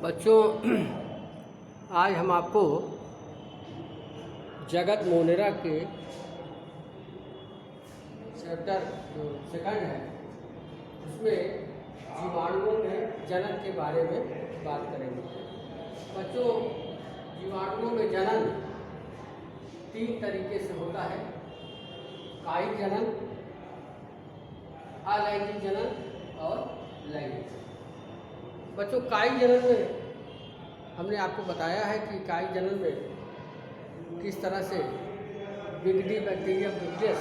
बच्चों, आज हम आपको जगत मोनेरा के चैप्टर जो सेकंड है उसमें जीवाणुओं में जनन के बारे में बात करेंगे। बच्चों, जीवाणुओं में जनन 3 तरीके से होता है: कायिक जनन, अलैंगिक जनन और लैंगिक जनन। बच्चों, कायिक जनन में हमने आपको बताया है कि कायिक जनन में किस तरह से बिगडी बैक्टीरिया न्यूक्लियस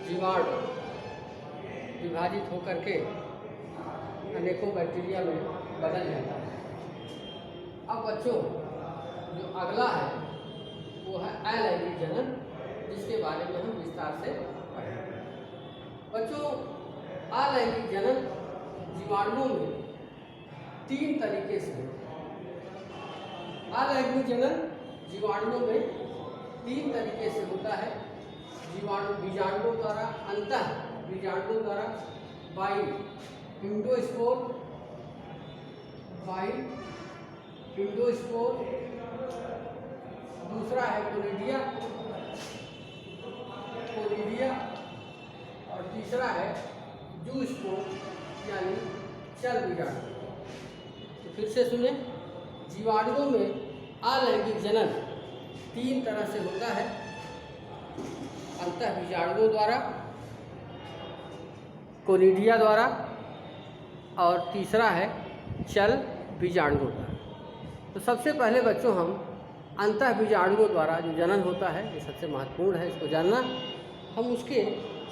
जीवाणु विभाजित होकर के अनेकों बैक्टीरिया में बदल जाता है। अब बच्चों, जो अगला है वो है अलैंगिक जनन, जिसके बारे में हम विस्तार से पढ़ेंगे। बच्चों, अलैंगिक जनन जीवाणुओं में 3 तरीके से होता है। अलैंगिक जनन जीवाणुओं में 3 तरीके से होता है। बीजाणुओं द्वारा, अंतः बीजाणुओं द्वारा बाई इंडोस्पोर, दूसरा है कोलिडिया, और तीसरा है जूस्पोर यानी चल बीजाणु। तो फिर से सुने, जीवाणुओं में अलैंगिक जनन 3 तरह से होता है: अंतः बीजाणुओं द्वारा, कोलिडिया द्वारा और तीसरा है चल बीजाणुओं द्वारा। तो सबसे पहले बच्चों, हम अंतः बीजाणुओं द्वारा जो जनन होता है, ये सबसे महत्वपूर्ण है, इसको जानना। हम उसके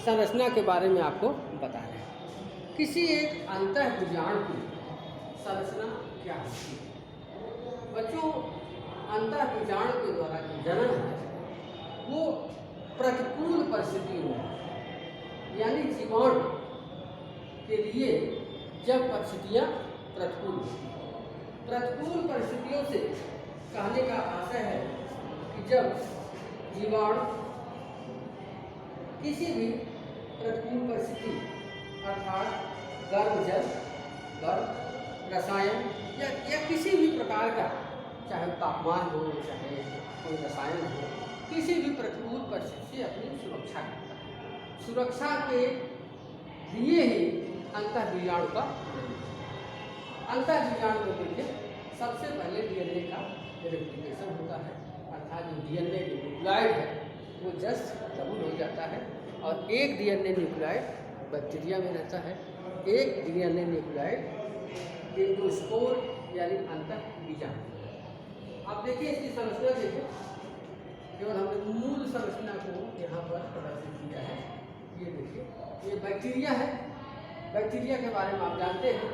संरचना के बारे में आपको बता रहे हैं। किसी एक अंतः बीजाणु की संरचना क्या होती है? बच्चों, अंतः बीजाणु के द्वारा जो जनन है वो प्रतिकूल परिस्थितियों में, यानी जीवाणु के लिए जब परिस्थितियाँ प्रतिकूल होती हैं, प्रतिकूल परिस्थितियों से कहने का आशय है कि जब जीवाणु किसी भी प्रतिकूल परिस्थिति अर्थात गर्म जल, गर्म रसायन या किसी भी प्रकार का, चाहे तापमान हो, चाहे कोई रसायन हो, किसी भी प्रतिकूल परिस्थिति से अपनी सुरक्षा करता है। सुरक्षा के लिए ही अंतः बीजाणु का अंतः बीजाणु में देखिए, सबसे पहले डीएनए का रेप्लिकेशन होता है, अर्थात जो डीएनए न्यूक्लियोटाइड है वो जस्ट डबल हो जाता है, और एक डीएनए न्यूक्लियोटाइड बैक्टीरिया में रहता है, एक डीएनए न्यूक्लियोटाइड एंडोस्पोर यानी अंतः बीजाणु। आप देखिए इसकी संरचना देखिए, केवल हमने मूल संरचना को यहाँ पर प्रदर्शित किया है। ये देखिए, ये बैक्टीरिया है। बैक्टीरिया के बारे में आप जानते हैं,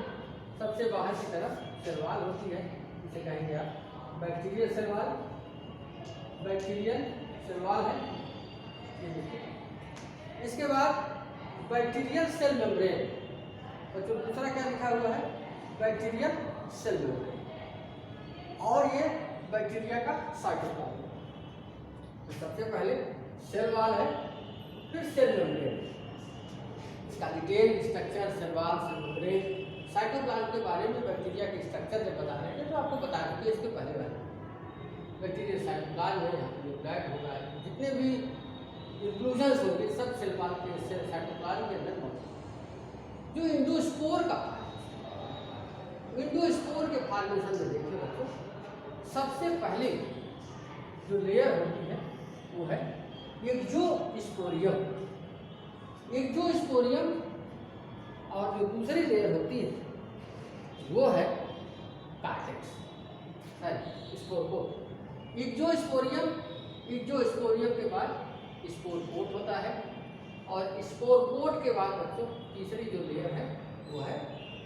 सबसे बाहर की तरफ सेल वॉल होती है, इसे कहेंगे आप bacterial cell wall. Bacterial cell wall है, ये देखिए। इसके बाद बैक्टीरियल सेल मेम्ब्रेन। बच्चों, दूसरा क्या लिखा हुआ है? Bacterial cell membrane. और ये बैक्टीरिया का साइटोप्लाज्म। तो सबसे पहले सेल वॉल है, फिर सेल मेम्ब्रेन। इसका detail structure, cell wall, cell membrane, cytoplasm के बारे में बैक्टीरिया के स्ट्रक्चर जब बता रहे थे तो आपको बता देते इसके पहले वाले बैक्टीरिया साइटोप्लाज्म है, यहाँ न्यूक्लियोटाइड होगा, जितने भी इंक्लूजन्स होंगे सब सेल वॉल के साइटोप्लाज्म के अंदर मौजूद। जो इंडोस्पोर का, इंडोस्पोर के फॉर्मेशन में देखिए बच्चों, सबसे पहले जो लेयर होती है वो है एक्सोस्पोरियम। एक्सोस्पोरियम, और जो दूसरी लेयर होती है वो है कार्टेक्स, स्पोरकोट। एक्सोस्पोरियम के बाद स्पोरकोट होता है, और स्पोरकोट के बाद बच्चों तीसरी जो लेयर है वो है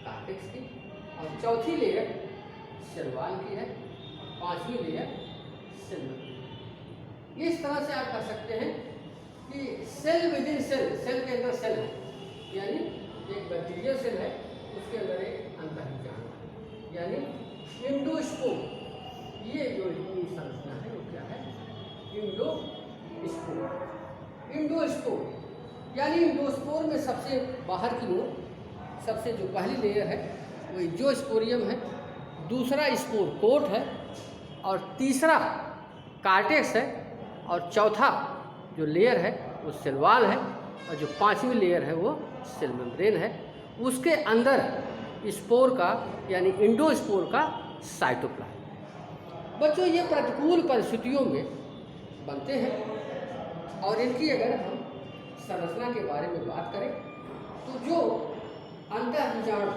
कार्टेक्स की, और चौथी लेयर सेल वॉल की है, 5वीं लेयर सेल मेम्ब्रेन। इस तरह से आप कर सकते हैं कि cell within cell, cell के अंदर सेल है, यानी एक बैक्टीरियल सेल है, उसके अंदर एक अंतः बीजाणु है, यानी इंडोस्पोर। ये जो संरचना है वो क्या है? इंडोस्पोर यानी इंडोस्पोर में सबसे बाहर की ओर सबसे जो पहली लेयर है वो एक्सोस्पोरियम है, दूसरा स्पोर कोट है, और तीसरा कार्टेक्स है, और चौथा जो लेयर है वो सेल वॉल है, और जो पांचवी लेयर है वो सेल मेम्ब्रेन है। उसके अंदर स्पोर का यानी इंडोस्पोर का साइटोप्लाज्म। बच्चों ये प्रतिकूल परिस्थितियों में बनते हैं, और इनकी अगर हम संरचना के बारे में बात करें तो जो अंतःबीजाणु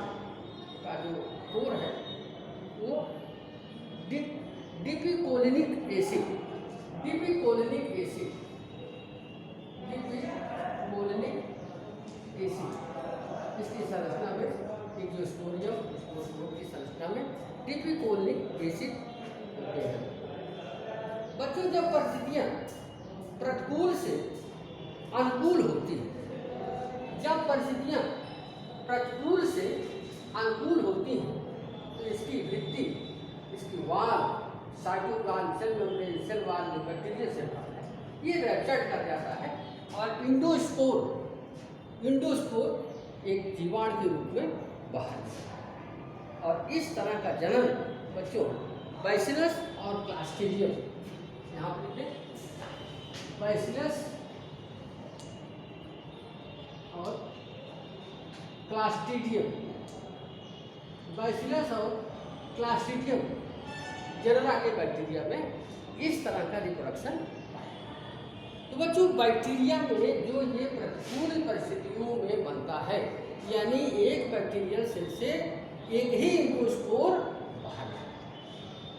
का जो कोर है वो डिपिकोलिनिक एसिड इसकी संरचना में एक जो स्पोरियम की संरचना में डिपिकोलिनिक एसिड होते हैं। बच्चों जब परिस्थितियाँ प्रतिकूल से अनुकूल होती हैं, जब परिस्थितियाँ प्रतिकूल से अनुकूल होती हैं तो इसकी वृद्धि, इसकी wall, cytoplasm, cell membrane, cell wall में बैक्टीरियल सेल वॉल है, ये रैप्चर्ड कर जाता है, और इंडोस्पोर एक जीवाणु के रूप में बाहर निकलता है। और इस तरह का जन्म बच्चों बैसिलस और क्लास्ट्रीडियम, यहाँ पर लिखें बैसिलस और क्लास्ट्रीडियम, बैसिलस और क्लास्ट्रीडियम जनरा के बैक्टीरिया में इस तरह का रिप्रोडक्शन। तो बच्चों बैक्टीरिया में जो ये प्रतिकूल परिस्थितियों में बनता है, यानी एक बैक्टीरियल सेल से एक ही इंडोस्पोर बाहर है,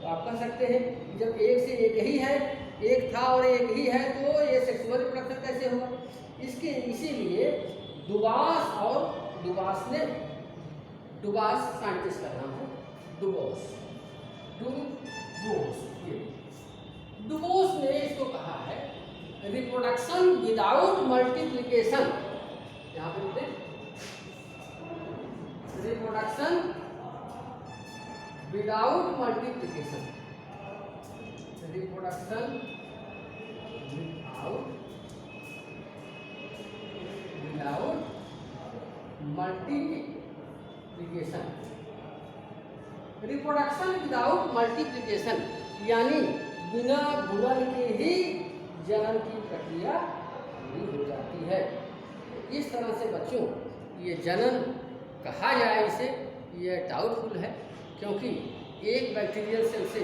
तो आप कह सकते हैं जब एक से एक ही है, एक था और एक ही है, तो ये सेक्सुअल रिप्रोडक्शन कैसे हुआ? इसके इसीलिए डुबास साइंटिस्ट का नाम है, डुबोस ने इसको कहा है रिप्रोडक्शन विदाउट मल्टीप्लिकेशन। यहाँ पे लिखते reproduction without multiplication, reproduction without multiplication, reproduction without multiplication यानी बिना गुणन के ही जनन की प्रक्रिया पूरी हो जाती है। इस तरह से बच्चों ये जनन कहा जाए इसे, यह डाउटफुल है, क्योंकि एक बैक्टीरियल सेल से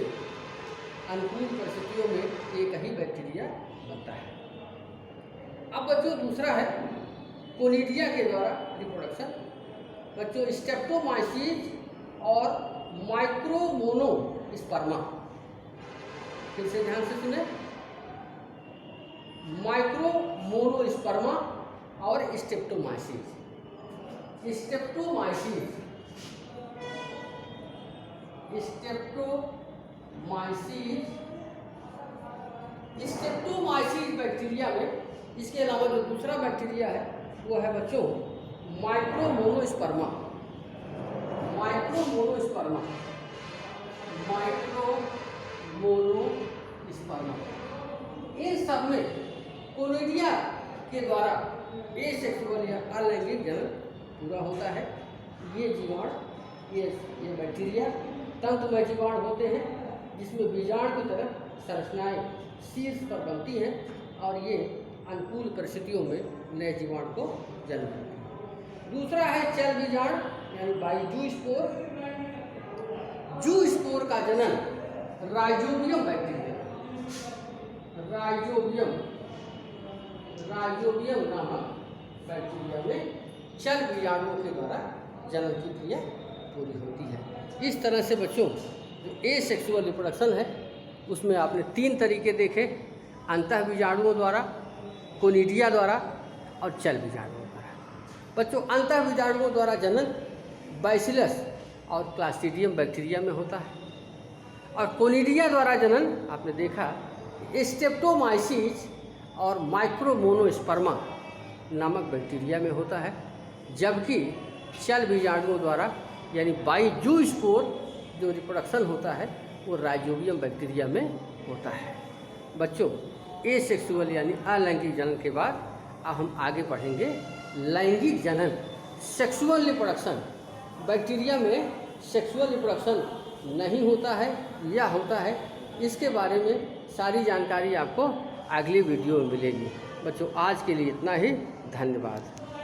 अनुकूल परिस्थितियों में एक ही बैक्टीरिया बनता है। अब बच्चों दूसरा है कोनिडिया के द्वारा रिप्रोडक्शन। बच्चों स्टेप्टोमाइसीज और माइक्रोमोनोस्पर्मा, फिर से ध्यान से सुने, माइक्रोमोनोस्पर्मा और स्टेप्टोमाइसीज। स्टेप्टोमाइसीज बैक्टीरिया में, इसके अलावा जो दूसरा बैक्टीरिया है वो है बच्चों माइक्रोमोनोस्पर्मा। इन सब में कोनिडिया के द्वारा एसेक्सुअल या अलैंगिक जनन पूरा होता है। ये जीवाणु, ये बैक्टीरिया तंतुमय जीवाणु होते हैं, जिसमें बीजाणु की तरह संरचनाएं शीर्ष पर बनती हैं, और ये अनुकूल परिस्थितियों में नए जीवाणु को जन्म देते हैं। दूसरा है चल बीजाणु यानी बाइजूस्पोर। जूस्पोर का जनन राइजोबियम बैक्टीरिया, राइजोबियम नामक बैक्टीरिया में चल बीजाणुओं के द्वारा जनन की क्रिया पूरी होती है। इस तरह से बच्चों जो एसेक्सुअल रिप्रोडक्शन है उसमें आपने 3 तरीके देखे, अंतःबीजाणुओं द्वारा, कोनिडिया द्वारा और चल बीजाणुओं द्वारा। बच्चों अंतःबीजाणुओं द्वारा जनन बैसिलस और क्लास्ट्रीडियम बैक्टीरिया में होता है, और कोनिडिया द्वारा जनन आपने देखा स्टेप्टोमाइसीज और माइक्रोमोनोस्पर्मा नामक बैक्टीरिया में होता है, जबकि चल बीजाणुओं द्वारा यानी बाइजूस्पोर जो रिप्रोडक्शन होता है वो राइजोबियम बैक्टीरिया में होता है। बच्चों एसेक्सुअल यानी अलैंगिक जनन के बाद अब हम आगे बढ़ेंगे लैंगिक जनन, सेक्सुअल रिप्रोडक्शन। बैक्टीरिया में सेक्सुअल रिप्रोडक्शन नहीं होता है या होता है, इसके बारे में सारी जानकारी आपको अगली वीडियो में मिलेगी। बच्चों आज के लिए इतना ही, धन्यवाद।